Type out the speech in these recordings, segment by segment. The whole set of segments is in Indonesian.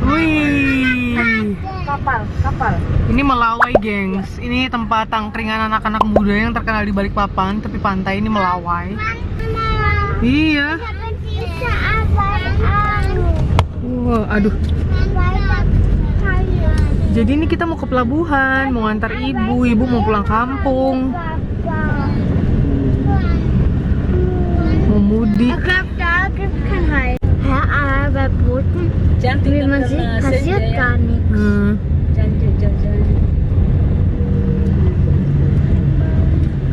Wih. Kapal. Ini Melawai, gengs. Ini tempat tangkringan anak-anak muda yang terkenal di Balikpapan, tepi pantai. Ini Melawai. Iya. Wah, aduh. Jadi ini kita mau ke pelabuhan, mau ngantar ibu mau pulang kampung, mau mudik. Aber Booten, wie man sieht, passiert gar nichts.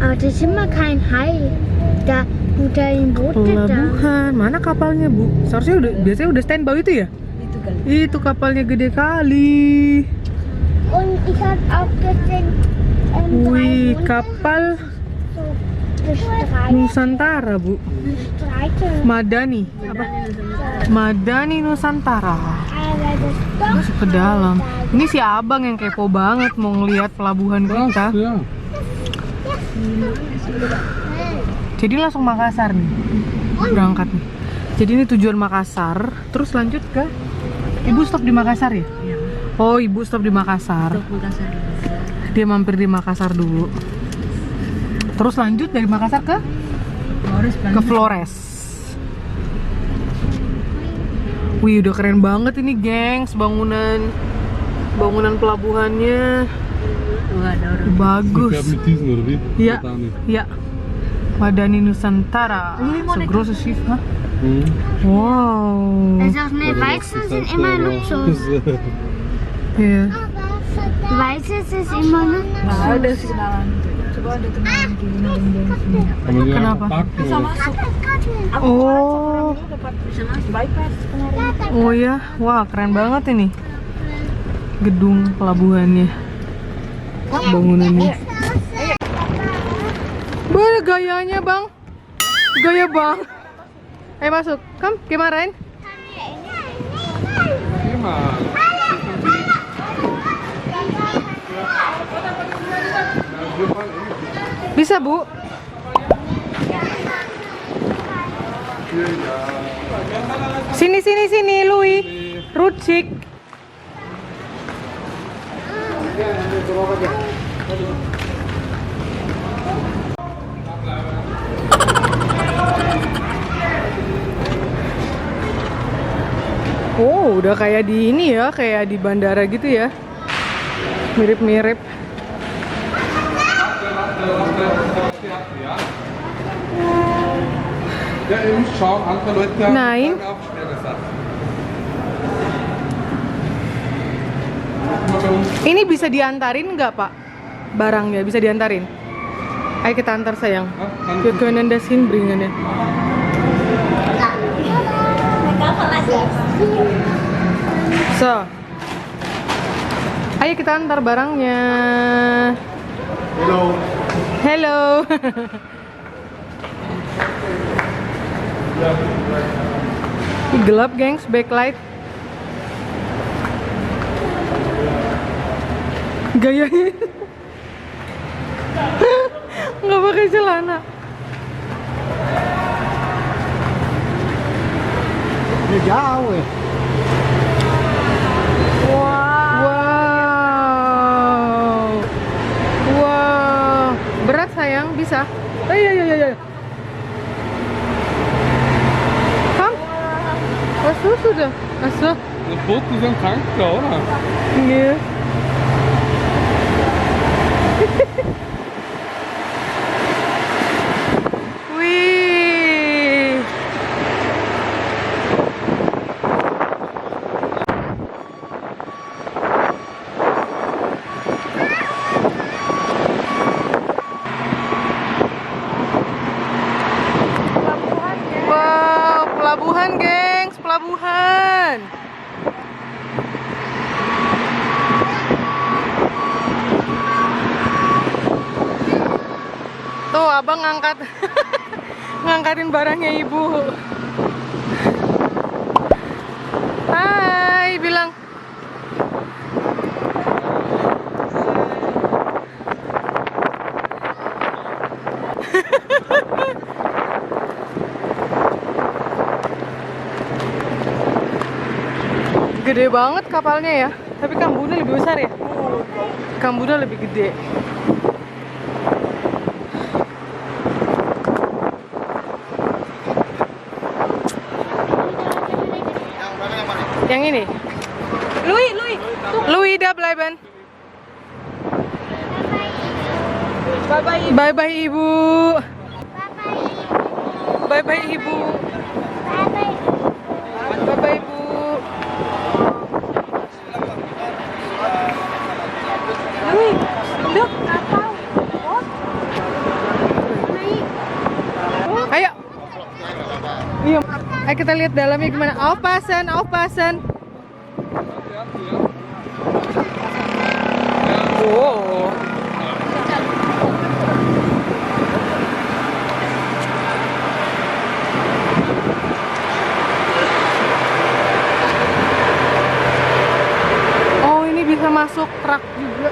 Aber das ist immer kein Hai. Da udah yang Boote da. Pelabuhan, mana kapalnya, Bu? Seharusnya biasanya udah standby itu ya? Itu kali. Itu kapalnya gede kali. Und ich habe auch gesehen, Wih, kapal Bestreiten. Nusantara, Bu. Madani. Apa? Madani Nusantara. Aber das Dorf Masuk ke dalam. Ini si abang yang kepo banget mau ngeliat pelabuhan kita. Jadi langsung Makassar nih, berangkat nih. Jadi ini tujuan Makassar, terus lanjut ke. Ibu stop di Makassar ya? Oh, ibu stop di Makassar. Dia mampir di Makassar dulu. Terus lanjut dari Makassar ke Flores. Wih, udah keren banget ini, gengs, bangunan pelabuhannya. Bagus. Iya, iya. Madani Nusantara. Segrosse Schiff, ha? Wow. Also ne, Weiße sind immer Luxus. Iya. Weiße ist immer Luxus. Ada sih kenalan. Coba ada kenalan gini. Kenapa? Bisa masuk. Oh. Dapat bisa masuk bypass kemarin. Oh ya, wah keren banget ini gedung pelabuhannya, bangunannya. Boleh gayanya bang, gaya bang. Ayo masuk, kom, kemarin. Bisa Bu? Sini, Louis. Rucik. Oh, udah kayak di ini ya, kayak di bandara gitu ya. Mirip-mirip. Nein. Ini bisa diantarin nggak, Pak? Barangnya bisa diantarin? Ayo kita antar, sayang. Wir können das hinbringen ya. So. Ayo kita antar barangnya. Hello. Gelap, gengs, backlight. Gayanya nggak pakai celana. Ini jauh ya. Wow. Berat sayang, bisa. Iya. Kom. Was tust du da? Achso. Das Boot ist am Tank da, oder? Iya. Wih. Wow, pelabuhan, gengs, pelabuhan. Tuh, abang ngangkatin barangnya ibu. Hai, bilang. Gede banget kapalnya ya. Tapi Kambuna lebih besar ya? Kambuna lebih gede. Yang ini? Louis dah bleiben. Bye bye ibu. Bye bye ibu. Bye bye ibu. Look. Ayo. Iya. Ayo kita lihat dalamnya gimana. Aufpassen. Wow. Oh, ini bisa masuk truk juga.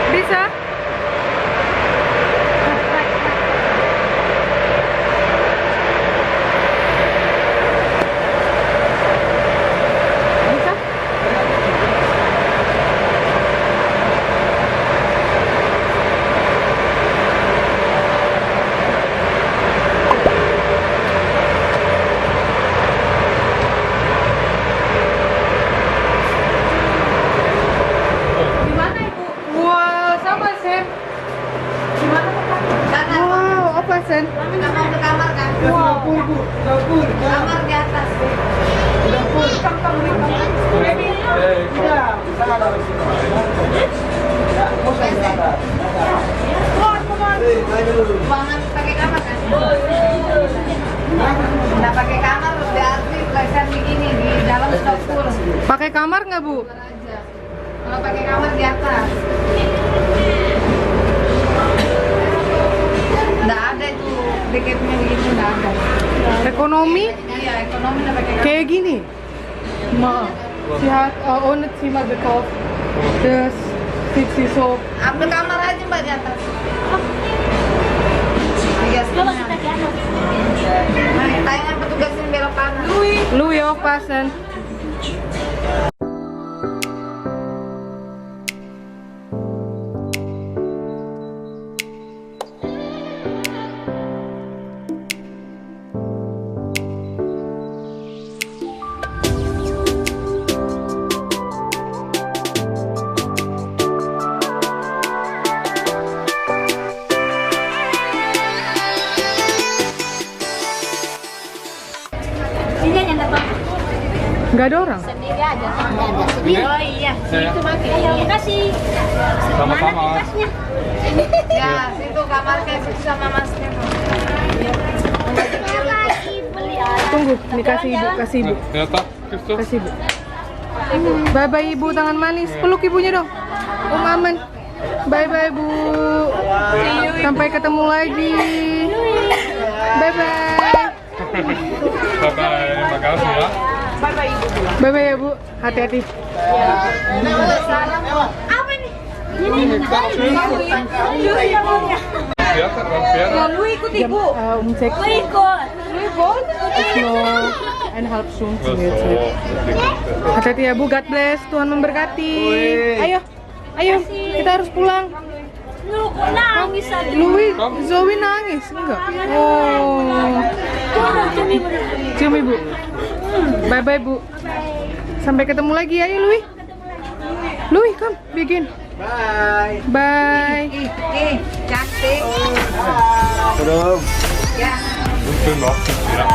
Bisa? Bisa? Wow, sama Sen. Wow, apa Sen? Kita mau ke kamar kan? Kamar di atas. Ruangan pakai kamar kan? Nggak pakai kamar berarti tulisan begini di dalam dapur. Pakai kamar nggak Bu? Aja. Kalau pakai kamar di atas. Nggak ada itu deketnya begitu, nggak ada. Ekonomi Iya, ekonomi nggak pakai kamar. kayak gini. Ma, sie hat ohne Zimmer gekauft. Das sieht sie so. Ambil kamar aja mbak di atas. Iya, tanya petugasnya belok kanan. Louis aufpassen. Nggak ada orang. Sendiri aja. Oh iya. Itu pakai. Terima kasih. Sama-sama. Ya, situ kamarnya situ sama masnya. Tunggu, nih kasih ibu. Ya tak, Christoph. Kasih ibu. Bye bye ibu, tangan manis. Peluk ibunya dong. Om aman. Bye bye bu. Sampai ketemu lagi. Bye bye. Bye-bye, makasih ya. Bye bye ya bu. Hati-hati. Apa nih? Ini Fiat, Fiat. Lu ikut ibu. Cek. ikut. It's no 1,5 Stunden jetzt. Hati-hati ya bu. God bless. Tuhan memberkati. Ayo, kita harus pulang. Lu kok nangis aja. Louis, Zoe nangis enggak? Oh. Cium ibu. Bye bye bu. Sampai ketemu lagi ya, Louis. Louis, come begin. Bye. Bye. Cantik. Belum. Ya. Schön noch. Ja.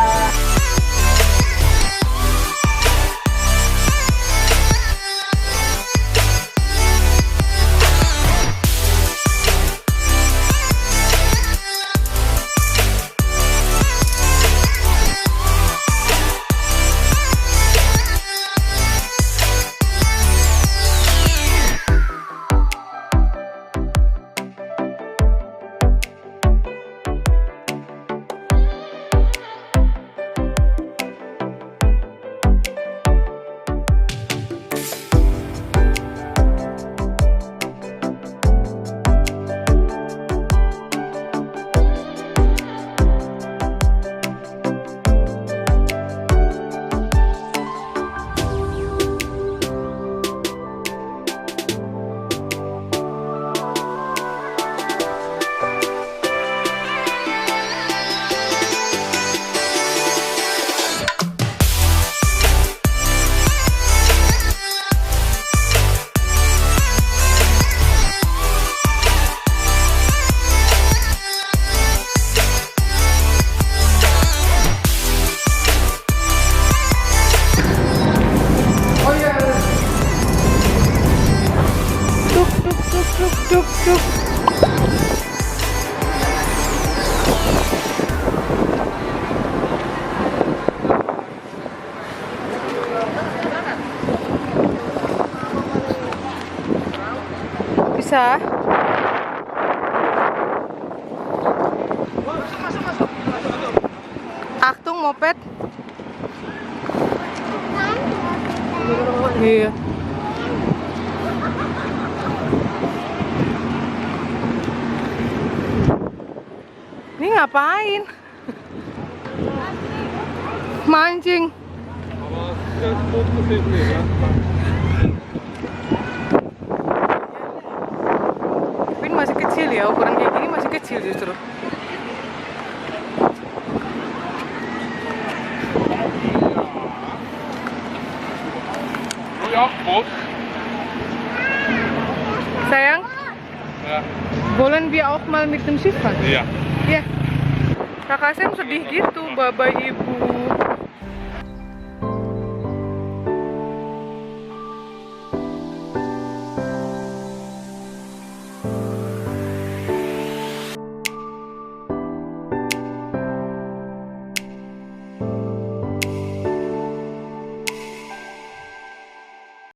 Cuk, cuk, cuk. Bisa? Achtung, moped. Iya. Ini ngapain? Mancing. Aber das Boot gefällt mir, ja. Tapi ini masih kecil ya, ukuran kayak gini masih kecil justru. Oh ja, Boot. Sayang, Ja. wollen wir auch mal mit dem Schiff fahren? Ja. Ya. Kakak Sam sedih gitu, baba ibu.